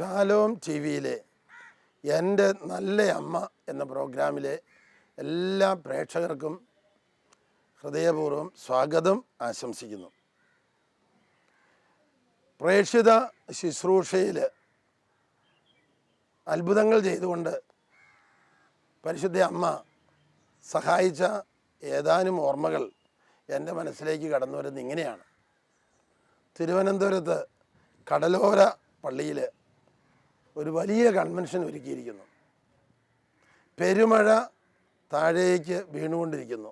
Shalom T വിയിലെ എൻ്റെ നല്ല അമ്മ എന്ന പ്രോഗ്രാമിലെ എല്ലാ പ്രേക്ഷകർക്കും ഹൃദയപൂർവ്വം സ്വാഗതം ആശംസിക്കുന്നു. പ്രേക്ഷിത ശുശ്രൂഷയിൽ അത്ഭുതങ്ങൾ ചെയ്തുകൊണ്ട് പരിശുദ്ധ അമ്മ സഹായിച്ച ഏതാനും ഓർമ്മകൾ എൻ്റെ മനസ്സിലേക്ക് കടന്നു വരുന്നത് ഇങ്ങനെയാണ്. തിരുവനന്തപുരത്ത് കടലോര പള്ളിയിൽ ഒരു വലിയ കൺവെൻഷൻ ഒരുക്കിയിരിക്കുന്നു. പെരുമഴ താഴേക്ക് വീണുകൊണ്ടിരിക്കുന്നു.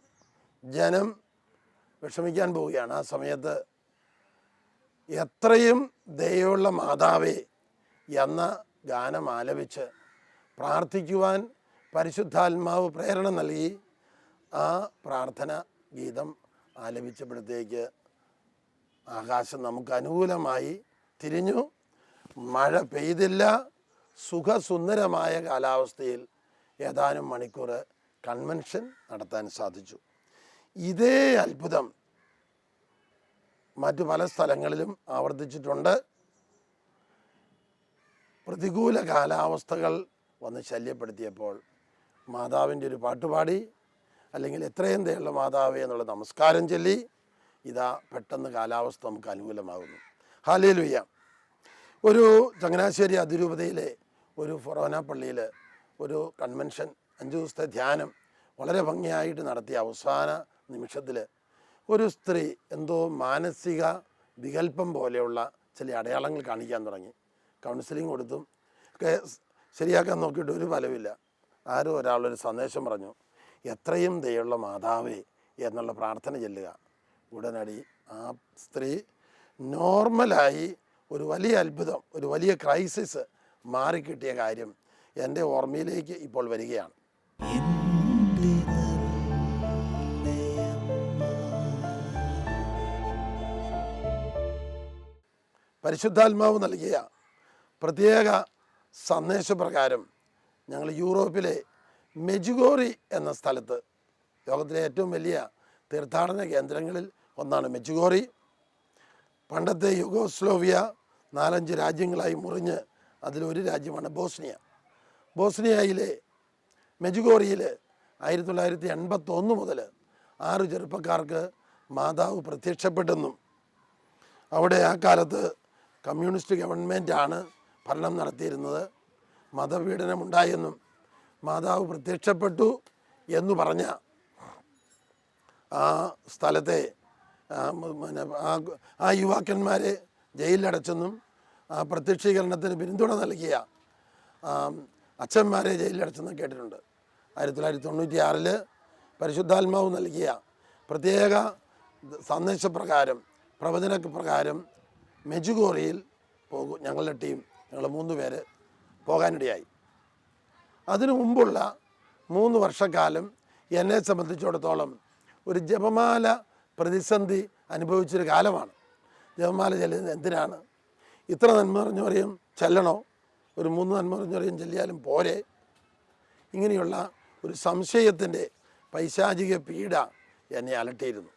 ജനം വിഷമിക്കാൻ പോവുകയാണ്. ആ സമയത്ത് എത്രയും ദയയുള്ള മാതാവേ എന്ന ഗാനം ആലപിച്ച് പ്രാർത്ഥിക്കുവാൻ പരിശുദ്ധാത്മാവ് പ്രേരണ നൽകി. ആ പ്രാർത്ഥന ഗീതം ആലപിച്ചപ്പോഴത്തേക്ക് ആകാശം നമുക്ക് അനുകൂലമായി തിരിഞ്ഞു. മഴ പെയ്തില്ല. സുഖസുന്ദരമായ കാലാവസ്ഥയിൽ ഏതാനും മണിക്കൂർ കൺവെൻഷൻ നടത്താൻ സാധിച്ചു. ഇതേ അത്ഭുതം മറ്റു പല സ്ഥലങ്ങളിലും ആവർത്തിച്ചിട്ടുണ്ട്. പ്രതികൂല കാലാവസ്ഥകൾ വന്ന് ശല്യപ്പെടുത്തിയപ്പോൾ മാതാവിൻ്റെ ഒരു പാട്ടുപാടി, അല്ലെങ്കിൽ എത്രയും ദയുള്ള മാതാവേ എന്നുള്ള നമസ്കാരം ചൊല്ലി, ഇതാ പെട്ടെന്ന് കാലാവസ്ഥ നമുക്ക് അനുകൂലമാകുന്നു. ഹല്ലേലൂയ. ഒരു ചങ്ങനാശ്ശേരി അതിരൂപതയിലെ ഒരു ഫൊറോന പള്ളിയിൽ ഒരു കൺവെൻഷൻ 5 ദിവസത്തെ ധ്യാനം വളരെ ഭംഗിയായിട്ട് നടത്തിയ അവസാന നിമിഷത്തിൽ ഒരു സ്ത്രീ എന്തോ മാനസിക വികല്പം പോലെയുള്ള ചില അടയാളങ്ങൾ കാണിക്കാൻ തുടങ്ങി. കൗൺസിലിംഗ് കൊടുത്തും ഒക്കെ ശരിയാക്കാൻ നോക്കിയിട്ട് ഒരു ഫലമില്ല. ആരോ ഒരാളൊരു സന്ദേശം പറഞ്ഞു, എത്രയും ദയുള്ള മാതാവേ എന്നുള്ള പ്രാർത്ഥന ചെല്ലുക. ഉടനടി ആ സ്ത്രീ നോർമലായി. ഒരു വലിയ അത്ഭുതം, ഒരു വലിയ ക്രൈസിസ് മാറിക്കിട്ടിയ കാര്യം എൻ്റെ ഓർമ്മയിലേക്ക് ഇപ്പോൾ വരികയാണ്. പരിശുദ്ധാത്മാവ് നൽകിയ പ്രത്യേക സന്ദേശപ്രകാരം ഞങ്ങൾ യൂറോപ്പിലെ മെജുഗോറി എന്ന സ്ഥലത്ത്, ലോകത്തിലെ ഏറ്റവും വലിയ തീർത്ഥാടന കേന്ദ്രങ്ങളിൽ ഒന്നാണ് മെജുഗോറി. പണ്ടത്തെ യുഗോസ്ലോവിയ 4-5 രാജ്യങ്ങളായി മുറിഞ്ഞ് അതിലൊരു രാജ്യമാണ് ബോസ്നിയ. ബോസ്നിയയിലെ മെജുഗോറിയിൽ 1981 മുതൽ 6 ചെറുപ്പക്കാർക്ക് മാതാവ് പ്രത്യക്ഷപ്പെട്ടെന്നും അവിടെ ആ കാലത്ത് കമ്മ്യൂണിസ്റ്റ് ഗവൺമെൻറ്റാണ് ഭരണം നടത്തിയിരുന്നത്, മതപീഡനമുണ്ടായെന്നും മാതാവ് പ്രത്യക്ഷപ്പെട്ടു എന്നു പറഞ്ഞ ആ സ്ഥലത്തെ ആ യുവാക്കന്മാരെ ജയിലിലടച്ചെന്നും ആ പ്രത്യക്ഷീകരണത്തിന് പിന്തുണ നൽകിയ അച്ഛന്മാരെ ജയിലിലടച്ചെന്നും കേട്ടിട്ടുണ്ട്. 1996 പരിശുദ്ധാത്മാവ് നൽകിയ പ്രത്യേക സന്ദേശപ്രകാരം, പ്രവചനപ്രകാരം മെജുഗോറിയിൽ ഞങ്ങളുടെ ടീം, ഞങ്ങൾ 3 പേര് പോകാനിടയായി. അതിനു മുമ്പുള്ള 3 വർഷക്കാലം എന്നെ സംബന്ധിച്ചിടത്തോളം ഒരു ജപമാല പ്രതിസന്ധി അനുഭവിച്ചൊരു കാലമാണ്. ജപമാല ചെല്ലുന്നത് എന്തിനാണ്? ഇത്ര നന്മ പറഞ്ഞു പറയും ചെല്ലണോ? ഒരു 3 നന്മ പറഞ്ഞു പറയും ചെല്ലിയാലും പോരെ? ഇങ്ങനെയുള്ള ഒരു സംശയത്തിൻ്റെ പൈശാചിക പീഡ എന്നെ അലട്ടിയിരുന്നു.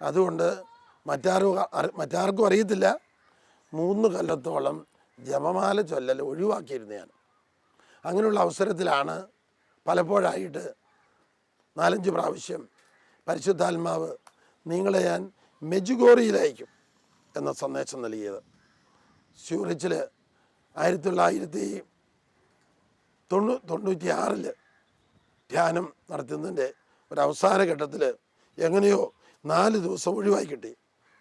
അതുകൊണ്ട് മറ്റാർക്കും അറിയത്തില്ല, 3 കൊല്ലത്തോളം ജപമാല ചൊല്ലൽ ഒഴിവാക്കിയിരുന്നു ഞാൻ. അങ്ങനെയുള്ള അവസരത്തിലാണ് പലപ്പോഴായിട്ട് 4-5 പ്രാവശ്യം പരിശുദ്ധാത്മാവ് നിങ്ങളെ ഞാൻ മെജുഗോറിയിലയക്കും എന്ന സന്ദേശം നൽകിയത്. സ്യൂറിച്ചിൽ 1996 ധ്യാനം നടത്തുന്നതിൻ്റെ ഒരു അവസാന ഘട്ടത്തിൽ എങ്ങനെയോ 4 ദിവസം ഒഴിവായി കിട്ടി.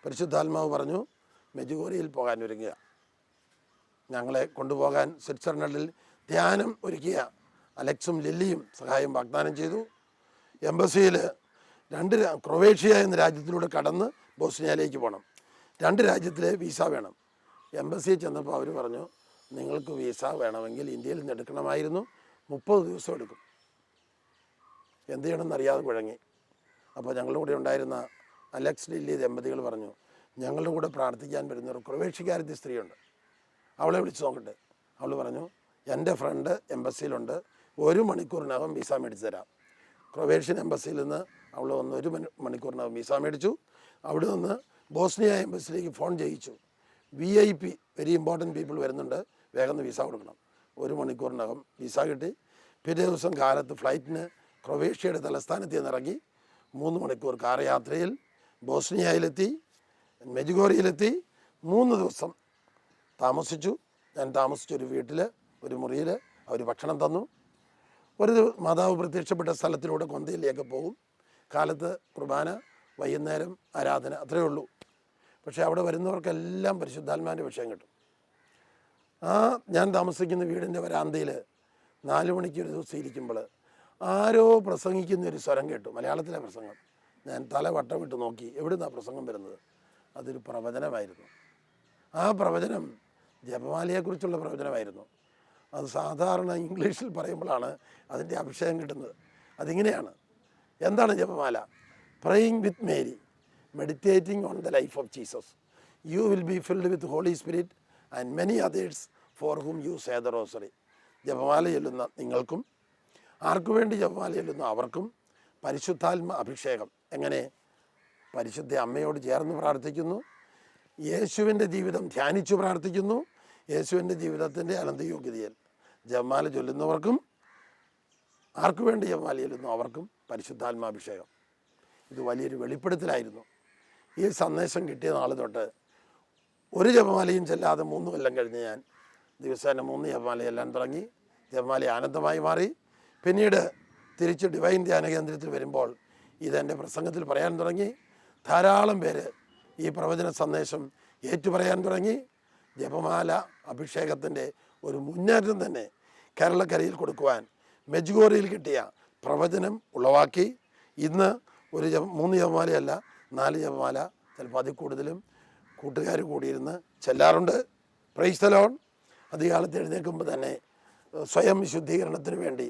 പരിശുദ്ധാത്മാവ് പറഞ്ഞു, മെജുഗോറിയിൽ പോകാൻ ഒരുങ്ങുക. ഞങ്ങളെ കൊണ്ടുപോകാൻ സ്വിറ്റ്സർലൻഡിൽ ധ്യാനം ഒരുക്കിയ അലക്സും ലില്ലിയും സഹായം വാഗ്ദാനം ചെയ്തു. എംബസിയിൽ ക്രൊവേഷ്യ എന്ന രാജ്യത്തിലൂടെ കടന്ന് ബോസ്നിയയിലേക്ക് പോകണം. 2 രാജ്യത്തിലെ വിസ വേണം. എംബസിയിൽ ചെന്നപ്പോൾ അവർ പറഞ്ഞു, നിങ്ങൾക്ക് വിസ വേണമെങ്കിൽ ഇന്ത്യയിൽ നിന്ന് എടുക്കണമായിരുന്നു, 30 ദിവസം എടുക്കും. എന്ത് ചെയ്യണമെന്നറിയാതെ കുഴങ്ങി. അപ്പോൾ ഞങ്ങളുടെ കൂടെ ഉണ്ടായിരുന്ന അലക്സ് ലില്ലി ദമ്പതികൾ പറഞ്ഞു, ഞങ്ങളുടെ കൂടെ പ്രാർത്ഥിക്കാൻ വരുന്ന ഒരു ക്രൊവേഷ്യക്കാരത്തി സ്ത്രീയുണ്ട്, അവളെ വിളിച്ച് നോക്കട്ടെ. അവൾ പറഞ്ഞു, എൻ്റെ ഫ്രണ്ട് എംബസിയിലുണ്ട്, 1 മണിക്കൂറിനകം വിസ മേടിച്ച് തരാം. ക്രൊവേഷ്യൻ എംബസിയിൽ നിന്ന് അവൾ വന്ന് 1 മണിക്കൂറിനകം വിസ മേടിച്ചു. അവിടെ നിന്ന് ബോസ്നിയ എംബസിയിലേക്ക് ഫോൺ ചെയ്യിച്ചു. VIP വെരി ഇമ്പോർട്ടൻറ്റ് പീപ്പിൾ വരുന്നുണ്ട്, വേഗം വിസ കൊടുക്കണം. 1 മണിക്കൂറിനകം വിസ കിട്ടി. പിറ്റേ ദിവസം കാലത്ത് ഫ്ലൈറ്റിന് ക്രൊവേഷ്യയുടെ തലസ്ഥാനത്ത് നിന്നിറങ്ങി 3 മണിക്കൂർ കാർ യാത്രയിൽ ബോസ്നിയയിലെത്തി, മെജുഗോറിയയിലെത്തി. 3 ദിവസം താമസിച്ചു. ഞാൻ താമസിച്ചൊരു വീട്ടിൽ, ഒരു മുറിയിൽ അവർ ഭക്ഷണം തന്നു. ഒരു മാതാവ് പ്രത്യക്ഷപ്പെട്ട സ്ഥലത്തിലൂടെ കൊന്തയിലേക്ക് പോകും. കാലത്ത് കുർബാന, വൈകുന്നേരം ആരാധന, അത്രയേ ഉള്ളൂ. പക്ഷേ അവിടെ വരുന്നവർക്കെല്ലാം പരിശുദ്ധാത്മാവിൻ്റെ വിഷയം കിട്ടും. ഞാൻ താമസിക്കുന്ന വീടിൻ്റെ വരാന്തയിൽ 4 മണിക്ക് ഒരു ദിവസം ഇരിക്കുമ്പോൾ ആരോ പ്രസംഗിക്കുന്നൊരു സ്വരം കേട്ടു. മലയാളത്തിലെ പ്രസംഗം. ഞാൻ തല വട്ടം വിട്ട് നോക്കി, എവിടുന്നാണ് പ്രസംഗം വരുന്നത്? അതൊരു പ്രവചനമായിരുന്നു. ആ പ്രവചനം ജപമാലയെക്കുറിച്ചുള്ള പ്രവചനമായിരുന്നു. അത് സാധാരണ ഇംഗ്ലീഷിൽ പറയുമ്പോഴാണ് അതിൻ്റെ അഭിഷേകം കിട്ടുന്നത്. അതിങ്ങനെയാണ്. എന്താണ് ജപമാല? Praying with Mary, meditating on the life of Jesus, you will be filled with Holy Spirit and many others for whom you say the rosary. ജപമാല ചൊല്ലുന്ന നിങ്ങൾക്കും ആർക്കു വേണ്ടി ജപമാല ചൊല്ലുന്ന അവർക്കും പരിശുദ്ധാത്മ അഭിഷേകം. എങ്ങനെ? പരിശുദ്ധ അമ്മയോട് ചേർന്ന് പ്രാർത്ഥിക്കുന്നു, യേശുവിൻ്റെ ജീവിതം ധ്യാനിച്ചു പ്രാർത്ഥിക്കുന്നു, യേശുവിൻ്റെ ജീവിതത്തിൻ്റെ അനന്തയോഗ്യതയിൽ ജപമാല ചൊല്ലുന്നവർക്കും ആർക്കു വേണ്ടി ജപമാല ചൊല്ലുന്നു അവർക്കും പരിശുദ്ധാത്മാഭിഷേകം. ഇത് വലിയൊരു വെളിപ്പെടുത്തലായിരുന്നു. ഈ സന്ദേശം കിട്ടിയ നാൾ തൊട്ട് ഒരു ജപമാലയും ചെല്ലാതെ 3 കൊല്ലം കഴിഞ്ഞ് ഞാൻ ദിവസേന 3 ജപമാല ചെല്ലാൻ തുടങ്ങി. ജപമാല ആനന്ദമായി മാറി. പിന്നീട് തിരിച്ച് ഡിവൈൻ ധ്യാന കേന്ദ്രത്തിൽ വരുമ്പോൾ ഇതെൻ്റെ പ്രസംഗത്തിൽ പറയാൻ തുടങ്ങി. ധാരാളം പേര് ഈ പ്രവചന സന്ദേശം ഏറ്റുപറയാൻ തുടങ്ങി. ജപമാല അഭിഷേകത്തിൻ്റെ ഒരു മുന്നേറ്റം തന്നെ കേരളക്കരയിൽ കൊടുക്കുവാൻ മെജുഗോറിയിൽ കിട്ടിയ പ്രവചനം ഉളവാക്കി. ഇന്ന് 3 ജപമാലയല്ല, 4 ജപമാല, ചിലപ്പോൾ അതിൽ കൂടുതലും കൂട്ടുകാർ കൂടിയിരുന്ന് ചെല്ലാറുണ്ട്. Praise the Lord. അധികാലത്ത് എഴുന്നേൽക്കുമ്പോൾ തന്നെ സ്വയം വിശുദ്ധീകരണത്തിന് വേണ്ടി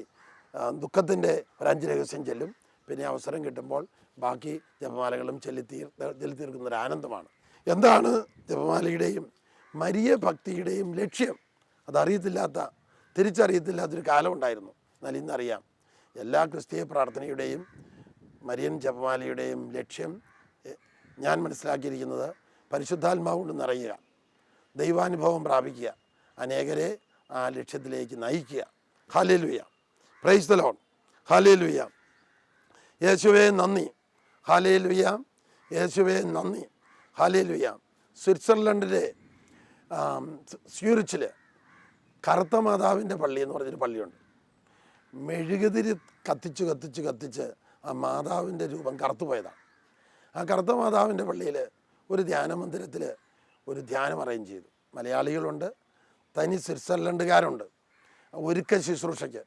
ദുഃഖത്തിൻ്റെ ഒരു 5 രഹസ്യം ചെല്ലും. പിന്നെ അവസരം കിട്ടുമ്പോൾ ബാക്കി ജപമാലകളും ചെല്ലിത്തീർക്കുന്നൊരു ആനന്ദമാണ്. എന്താണ് ജപമാലയുടെയും മരിയ ഭക്തിയുടെയും ലക്ഷ്യം? തിരിച്ചറിയത്തില്ലാത്തൊരു കാലം ഉണ്ടായിരുന്നു. എന്നാൽ ഇന്നറിയാം. എല്ലാ ക്രിസ്തീയ പ്രാർത്ഥനയുടെയും മരിയൻ ജപമാലയുടെയും ലക്ഷ്യം ഞാൻ മനസ്സിലാക്കിയിരിക്കുന്നത് പരിശുദ്ധാത്മാവ് കൊണ്ട് നിറയുക, ദൈവാനുഭവം പ്രാപിക്കുക, അനേകരെ ആ ലക്ഷ്യത്തിലേക്ക് നയിക്കുക. Hallelujah. Price the Lord. Hallelujah. യേശുവേ നന്ദി. ഹല്ലേലൂയ. യേശുവേ നന്ദി. ഹല്ലേലൂയ. സ്വിറ്റ്സർലൻഡിലെ സ്യൂറിച്ചിൽ കറുത്ത മാതാവിൻ്റെ പള്ളി എന്ന് പറഞ്ഞൊരു പള്ളിയുണ്ട്. മെഴുകുതിരി കത്തിച്ച് ആ മാതാവിൻ്റെ രൂപം കറുത്തുപോയതാണ്. ആ കറുത്ത മാതാവിൻ്റെ പള്ളിയിൽ ഒരു ധ്യാന മന്ദിരത്തിൽ ഒരു ധ്യാനം അറേഞ്ച് ചെയ്തു. മലയാളികളുണ്ട്, തനി സ്വിറ്റ്സർലൻഡുകാരുണ്ട്. ഒരുക്ക ശുശ്രൂഷയ്ക്ക്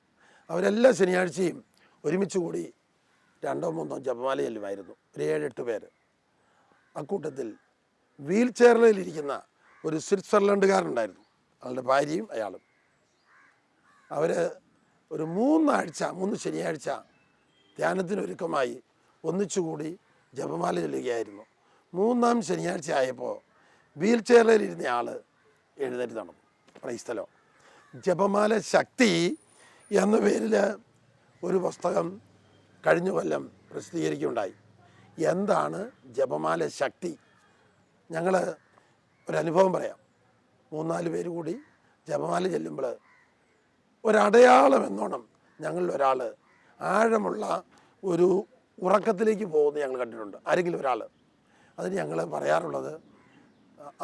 അവരെല്ലാ ശനിയാഴ്ചയും ഒരുമിച്ച് കൂടി 2-3 ജപമാല ചെല്ലുമായിരുന്നു. ഒരു 7-8 പേര്. അക്കൂട്ടത്തിൽ വീൽ ചെയറിലിരിക്കുന്ന ഒരു സ്വിറ്റ്സർലൻഡുകാരുണ്ടായിരുന്നു. അവളുടെ ഭാര്യയും അയാളും. അവർ ഒരു 3 ശനിയാഴ്ച ധ്യാനത്തിനൊരുക്കമായി ഒന്നിച്ചുകൂടി ജപമാല ചൊല്ലുകയായിരുന്നു. 3-ാം ശനിയാഴ്ച ആയപ്പോൾ വീൽ ചെയറിലിരുന്ന ആൾ എഴുന്നേറ്റ് നടന്നു. Price the Lord. ജപമാല ശക്തി എന്ന പേരിൽ ഒരു പുസ്തകം കഴിഞ്ഞ കൊല്ലം പ്രസിദ്ധീകരിക്കുകയുണ്ടായി. എന്താണ് ജപമാല ശക്തി? ഞങ്ങൾ ഒരനുഭവം പറയാം. 3-4 പേര് കൂടി ജപമാല ചെല്ലുമ്പോൾ ഒരടയാളം എന്നോണം ഞങ്ങളിൽ ഒരാൾ ആഴമുള്ള ഒരു ഉറക്കത്തിലേക്ക് പോകുന്നത് ഞങ്ങൾ കണ്ടിട്ടുണ്ട്. ആരെങ്കിലും ഒരാൾ. അതിന് ഞങ്ങൾ പറയാറുള്ളത്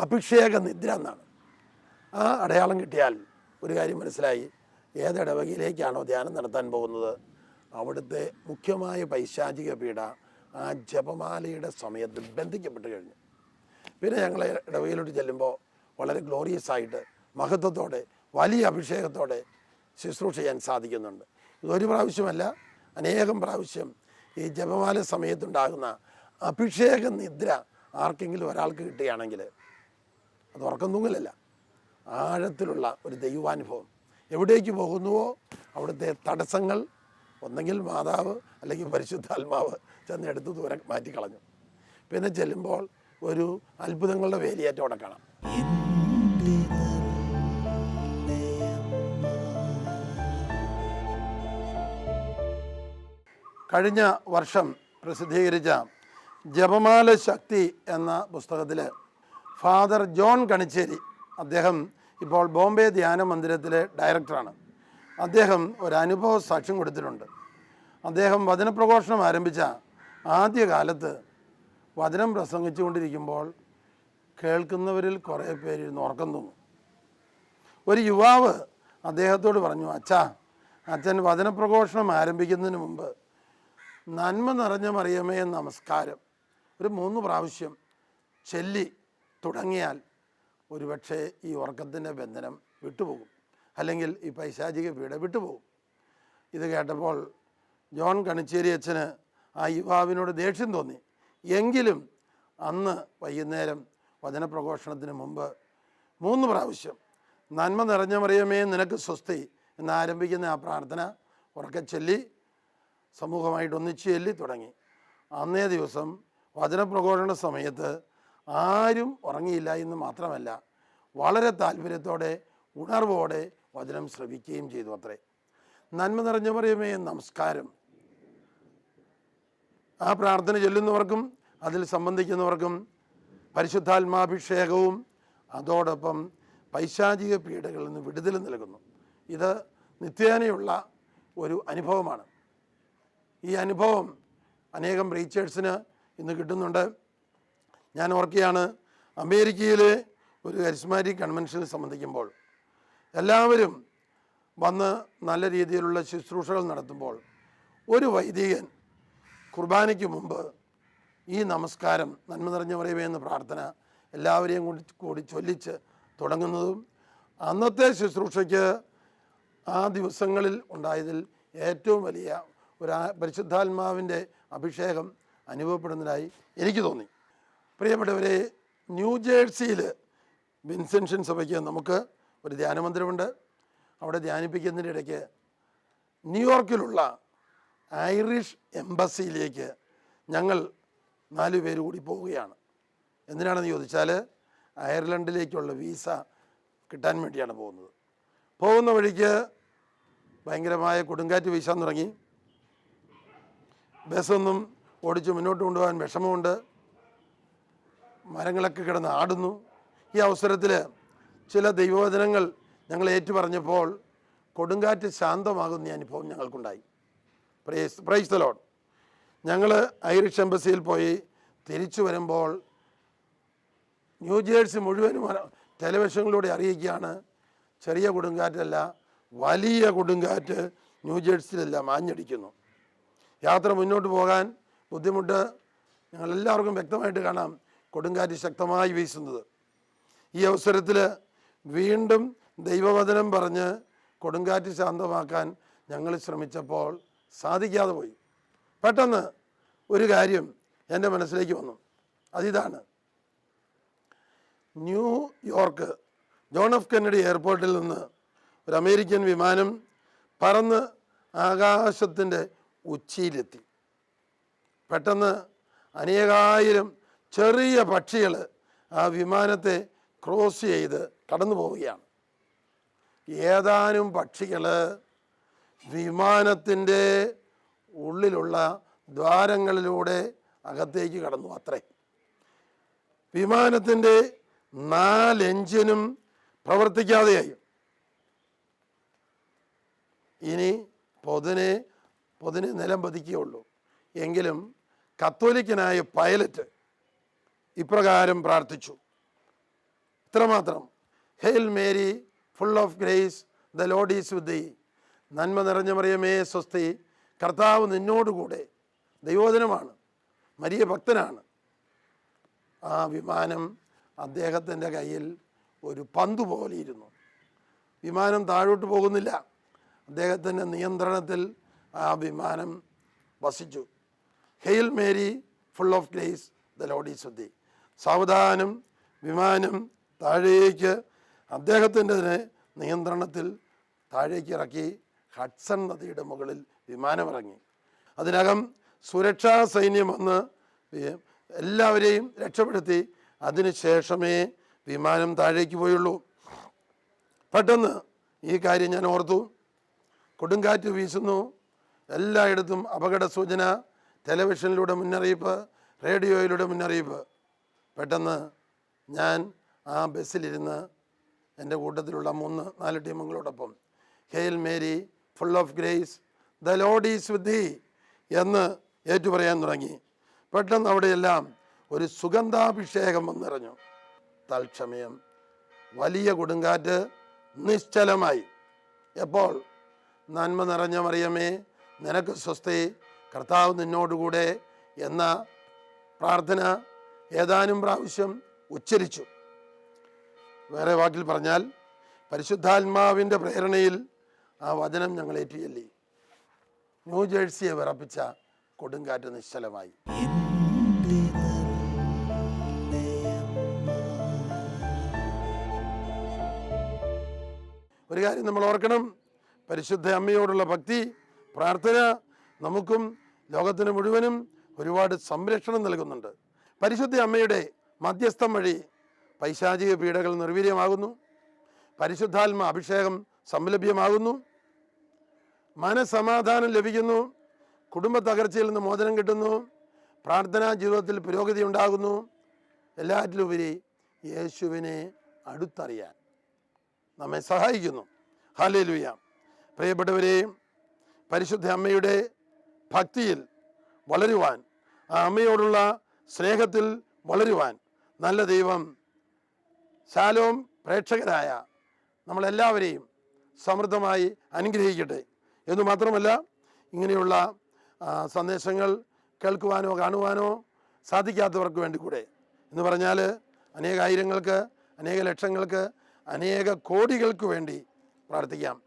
അഭിഷേക നിദ്ര എന്നാണ്. ആ അടയാളം കിട്ടിയാൽ ഒരു കാര്യം മനസ്സിലായി. ഏത് ഇടവകയിലേക്കാണോ ധ്യാനം നടത്താൻ പോകുന്നത് അവിടുത്തെ മുഖ്യമായ പൈശാചിക പീഡ ആ ജപമാലയുടെ സമയത്ത് ബന്ധിക്കപ്പെട്ട് കഴിഞ്ഞു. പിന്നെ ഞങ്ങൾ ഇടവകയിലോട്ട് ചെല്ലുമ്പോൾ വളരെ ഗ്ലോറിയസ് ആയിട്ട് മഹത്വത്തോടെ വലിയ അഭിഷേകത്തോടെ ശുശ്രൂഷ ചെയ്യാൻ സാധിക്കുന്നുണ്ട്. ഇതൊരു പ്രാവശ്യമല്ല, അനേകം പ്രാവശ്യം ഈ ജപമാല സമയത്തുണ്ടാകുന്ന അഭിഷേക നിദ്ര ആർക്കെങ്കിലും ഒരാൾക്ക് കിട്ടുകയാണെങ്കിൽ അത് ഉറക്കം തൂങ്ങലല്ല, ആഴത്തിലുള്ള ഒരു ദൈവാനുഭവം. എവിടേക്ക് പോകുന്നുവോ അവിടുത്തെ തടസ്സങ്ങൾ ഒന്നെങ്കിൽ മാതാവ് അല്ലെങ്കിൽ പരിശുദ്ധാത്മാവ് ചെന്ന് എടുത്ത് ദൂരം മാറ്റിക്കളഞ്ഞു. പിന്നെ ചെല്ലുമ്പോൾ ഒരു അത്ഭുതങ്ങളുടെ വേലിയേറ്റം അവിടെ കാണാം. കഴിഞ്ഞ വർഷം പ്രസിദ്ധീകരിച്ച ജപമാല ശക്തി എന്ന പുസ്തകത്തിൽ ഫാദർ ജോൺ കണിച്ചേരി അദ്ദേഹം ഇപ്പോൾ ബോംബെ ധ്യാന മന്ദിരത്തിലെ ഡയറക്ടറാണ്. അദ്ദേഹം ഒരു അനുഭവ സാക്ഷ്യം കൊടുത്തിട്ടുണ്ട്. അദ്ദേഹം വചനപ്രഘോഷണം ആരംഭിച്ച ആദ്യകാലത്ത് വചനം പ്രസംഗിച്ചുകൊണ്ടിരിക്കുമ്പോൾ കേൾക്കുന്നവരിൽ കുറേ പേരിരുന്ന് ഉറക്കം തൂങ്ങും. ഒരു യുവാവ് അദ്ദേഹത്തോട് പറഞ്ഞു, അച്ഛൻ വചനപ്രഘോഷണം ആരംഭിക്കുന്നതിന് മുമ്പ് നന്മ നിറഞ്ഞ മറിയമേ നമസ്കാരം ഒരു 3 പ്രാവശ്യം ചൊല്ലി തുടങ്ങിയാൽ ഒരുപക്ഷെ ഈ ഉറക്കത്തിൻ്റെ ബന്ധനം വിട്ടുപോകും, അല്ലെങ്കിൽ ഈ പൈശാചിക പീഡ വിട്ടുപോകും. ഇത് കേട്ടപ്പോൾ ജോൺ കണിച്ചേരി അച്ഛന് ആ യുവാവിനോട് ദേഷ്യം തോന്നി. എങ്കിലും അന്ന് വൈകുന്നേരം വചനപ്രഘോഷണത്തിന് മുമ്പ് 3 പ്രാവശ്യം നന്മ നിറഞ്ഞ മറിയമേ നിനക്ക് സ്വസ്തി എന്നാരംഭിക്കുന്ന ആ പ്രാർത്ഥന ഉറക്കെ ചൊല്ലി സമൂഹമായിട്ട് ഒന്നിച്ച് ചൊല്ലി തുടങ്ങി. അന്നേ ദിവസം വചനപ്രഘോഷണ സമയത്ത് ആരും ഉറങ്ങിയില്ല എന്ന് മാത്രമല്ല, വളരെ താല്പര്യത്തോടെ ഉണർവോടെ വചനം ശ്രവിക്കുകയും ചെയ്തു അത്രേ. നന്മ നിറഞ്ഞ മറിയമേ നമസ്കാരം ആ പ്രാർത്ഥന ചൊല്ലുന്നവർക്കും അതിൽ സംബന്ധിക്കുന്നവർക്കും പരിശുദ്ധാത്മാഭിഷേകവും അതോടൊപ്പം പൈശാചിക പീഡകളിൽ നിന്ന് വിടുതൽ നൽകുന്നു. ഇത് നിത്യേനയുള്ള ഒരു അനുഭവമാണ്. ഈ അനുഭവം അനേകം പ്രീച്ചേഴ്സിന് ഇന്ന് കിട്ടുന്നുണ്ട്. ഞാൻ ഓർക്കുകയാണ്, അമേരിക്കയിലെ ഒരു കരിസ്മാറ്റിക് കൺവെൻഷനിൽ സംബന്ധിക്കുമ്പോൾ എല്ലാവരും വന്ന് നല്ല രീതിയിലുള്ള ശുശ്രൂഷകൾ നടത്തുമ്പോൾ ഒരു വൈദികൻ കുർബാനയ്ക്ക് മുമ്പ് ഈ നമസ്കാരം നന്മ നിറഞ്ഞ മറിയമേ എന്ന പ്രാർത്ഥന എല്ലാവരെയും കൂടി ചൊല്ലിച്ച് തുടങ്ങുന്നതും അന്നത്തെ ശുശ്രൂഷയ്ക്ക് ആ ദിവസങ്ങളിൽ ഉണ്ടായതിൽ ഏറ്റവും വലിയ ഒരു പരിശുദ്ധാത്മാവിൻ്റെ അഭിഷേകം അനുഭവപ്പെടുന്നതായി എനിക്ക് തോന്നി. പ്രിയപ്പെട്ടവരെ, ന്യൂജേഴ്സിയിൽ വിൻസെൻഷൻ സഭയ്ക്ക് നമുക്ക് ഒരു ധ്യാനമന്ദിരമുണ്ട്. അവിടെ ധ്യാനിപ്പിക്കുന്നതിൻ്റെ ഇടയ്ക്ക് ന്യൂയോർക്കിലുള്ള ഐറിഷ് എംബസിയിലേക്ക് ഞങ്ങൾ 4 പേര് കൂടി പോവുകയാണ്. എന്തിനാണെന്ന് ചോദിച്ചാൽ അയർലൻഡിലേക്കുള്ള വീസ കിട്ടാൻ വേണ്ടിയാണ് പോകുന്നത്. പോകുന്ന വഴിക്ക് ഭയങ്കരമായ കൊടുങ്കാറ്റ് വീശാൻ തുടങ്ങി. ബസ്സൊന്നും ഓടിച്ച് മുന്നോട്ട് കൊണ്ടുപോകാൻ വിഷമമുണ്ട്. മരങ്ങളൊക്കെ കിടന്ന് ആടുന്നു. ഈ അവസരത്തിൽ ചില ദൈവവചനങ്ങൾ ഞങ്ങൾ ഏറ്റുപറഞ്ഞപ്പോൾ കൊടുങ്കാറ്റ് ശാന്തമാകുന്ന അനുഭവം ഞങ്ങൾക്കുണ്ടായി. Praise the Lord. ഞങ്ങൾ ഐറിഷ് എംബസിയിൽ പോയി തിരിച്ചു വരുമ്പോൾ ന്യൂജേഴ്സി മുഴുവനും ടെലിവിഷനിലൂടെ അറിയിക്കുകയാണ്, ചെറിയ കൊടുങ്കാറ്റല്ല, വലിയ കൊടുങ്കാറ്റ് ന്യൂജേഴ്സിയിലെല്ലാം ആഞ്ഞടിക്കുന്നു. യാത്ര മുന്നോട്ട് പോകാൻ ബുദ്ധിമുട്ട് ഞങ്ങളെല്ലാവർക്കും വ്യക്തമായിട്ട് കാണാം. കൊടുങ്കാറ്റ് ശക്തമായി വീശുന്നത്. ഈ അവസരത്തിൽ വീണ്ടും ദൈവവചനം പറഞ്ഞ് കൊടുങ്കാറ്റ് ശാന്തമാക്കാൻ ഞങ്ങൾ ശ്രമിച്ചപ്പോൾ സാധിക്കാതെ പോയി. പെട്ടെന്ന് ഒരു കാര്യം എൻ്റെ മനസ്സിലേക്ക് വന്നു. അതിതാണ്, ന്യൂയോർക്ക് ജോൺ എഫ് കെന്നഡി എയർപോർട്ടിൽ നിന്ന് ഒരു അമേരിക്കൻ വിമാനം പറന്ന് ആകാശത്തിൻ്റെ ഉച്ചിയിലെത്തി. പെട്ടെന്ന് അനേകായിരം ചെറിയ പക്ഷികൾ ആ വിമാനത്തെ ക്രോസ് ചെയ്ത് കടന്നു പോവുകയാണ്. ഏതാനും പക്ഷികൾ വിമാനത്തിൻ്റെ ഉള്ളിലുള്ള ദ്വാരങ്ങളിലൂടെ അകത്തേക്ക് കടന്നു അത്രേ. വിമാനത്തിൻ്റെ 4 എഞ്ചിനും പ്രവർത്തിക്കാതെയായി. ഇനി പൊതിനെ നിലം പതിക്കുകയുള്ളൂ. എങ്കിലും കത്തോലിക്കനായ പൈലറ്റ് ഇപ്രകാരം പ്രാർത്ഥിച്ചു. ഇത്രമാത്രം: hail Mary full of grace, the Lord is with thee. നന്മ നിറഞ്ഞ മറിയമേ സ്വസ്തി, കർത്താവ് നിന്നോടുകൂടെ. ദൈവോധനമാണ്, മരിയ ഭക്തനാണ്. ആ വിമാനം അദ്ദേഹത്തിൻ്റെ കയ്യിൽ ഒരു പന്ത് പോലെ ഇരുന്നു. വിമാനം താഴോട്ട് പോകുന്നില്ല. അദ്ദേഹത്തിൻ്റെ നിയന്ത്രണത്തിൽ ആ വിമാനം വസിച്ചു. Hail Mary full of grace, the Lord is with thee. സാവധാനം വിമാനം താഴേക്ക് അദ്ദേഹത്തിൻ്റെ നിയന്ത്രണത്തിൽ താഴേക്ക് ഇറക്കി. ഹഡ്സൺ നദിയുടെ മുകളിൽ വിമാനമിറങ്ങി. അതിനകം സുരക്ഷാ സൈന്യം വന്ന് എല്ലാവരെയും രക്ഷപ്പെടുത്തി. അതിനുശേഷമേ വിമാനം താഴേക്ക് പോയുള്ളൂ. പെട്ടെന്ന് ഈ കാര്യം ഞാൻ ഓർത്തു. കൊടുങ്കാറ്റ് വീശുന്നു, എല്ലായിടത്തും അപകട സൂചന, ടെലിവിഷനിലൂടെ മുന്നറിയിപ്പ്, റേഡിയോയിലൂടെ മുന്നറിയിപ്പ്. പെട്ടെന്ന് ഞാൻ ആ ബസ്സിലിരുന്ന് എൻ്റെ കൂട്ടത്തിലുള്ള 3-4 ടീമുകളോടൊപ്പം hail Mary full of grace the Lord is with thee എന്ന് ഏറ്റുപറയാൻ തുടങ്ങി. പെട്ടെന്ന് അവിടെയെല്ലാം ഒരു സുഗന്ധാഭിഷേകം വന്നിറങ്ങു. തൽക്ഷമയം വലിയ കൊടുങ്കാറ്റ് നിശ്ചലമായി. എപ്പോൾ? നന്മ നിറഞ്ഞ മറിയമേ നിനക്ക് സ്വസ്തി, കർത്താവ് നിന്നോടുകൂടെ എന്ന പ്രാർത്ഥന ഏതാനും പ്രാവശ്യം ഉച്ചരിച്ചു. വേറെ വാക്കിൽ പറഞ്ഞാൽ പരിശുദ്ധാത്മാവിൻ്റെ പ്രേരണയിൽ ആ വചനം ഞങ്ങൾ ഏറ്റുചൊല്ലി. ന്യൂജേഴ്സിയെ വിറപ്പിച്ച കൊടുങ്കാറ്റ് നിശ്ചലമായി. ഒരു കാര്യം നമ്മൾ ഓർക്കണം, പരിശുദ്ധ അമ്മയോടുള്ള ഭക്തി പ്രാർത്ഥന നമുക്കും ലോകത്തിന് മുഴുവനും ഒരുപാട് സംരക്ഷണം നൽകുന്നുണ്ട്. പരിശുദ്ധ അമ്മയുടെ മധ്യസ്ഥം വഴി പൈശാചിക പീഡകൾ നിർവീര്യമാകുന്നു, പരിശുദ്ധാത്മ അഭിഷേകം സംലഭ്യമാകുന്നു, മനസമാധാനം ലഭിക്കുന്നു, കുടുംബ തകർച്ചയിൽ നിന്ന് മോചനം കിട്ടുന്നു, പ്രാർത്ഥനാ ജീവിതത്തിൽ പുരോഗതി ഉണ്ടാകുന്നു. എല്ലാറ്റിലുപരി യേശുവിനെ അടുത്തറിയാൻ നമ്മെ സഹായിക്കുന്നു. ഹല്ലേലൂയ. പ്രിയപ്പെട്ടവരെ, പരിശുദ്ധ അമ്മയുടെ ഭക്തിയിൽ വളരുവാൻ, ആ അമ്മയോടുള്ള സ്നേഹത്തിൽ വളരുവാൻ നല്ല ദൈവം ശാലോം പ്രേക്ഷകരായ നമ്മളെല്ലാവരെയും സമൃദ്ധമായി അനുഗ്രഹിക്കട്ടെ. എന്നു മാത്രമല്ല, ഇങ്ങനെയുള്ള സന്ദേശങ്ങൾ കേൾക്കുവാനോ കാണുവാനോ സാധിക്കാത്തവർക്ക് വേണ്ടി കൂടെ, എന്ന് പറഞ്ഞാൽ അനേക ആയിരങ്ങൾക്ക്, അനേക ലക്ഷങ്ങൾക്ക്, അനേക കോടികൾക്ക് വേണ്ടി പ്രാർത്ഥിക്കാം.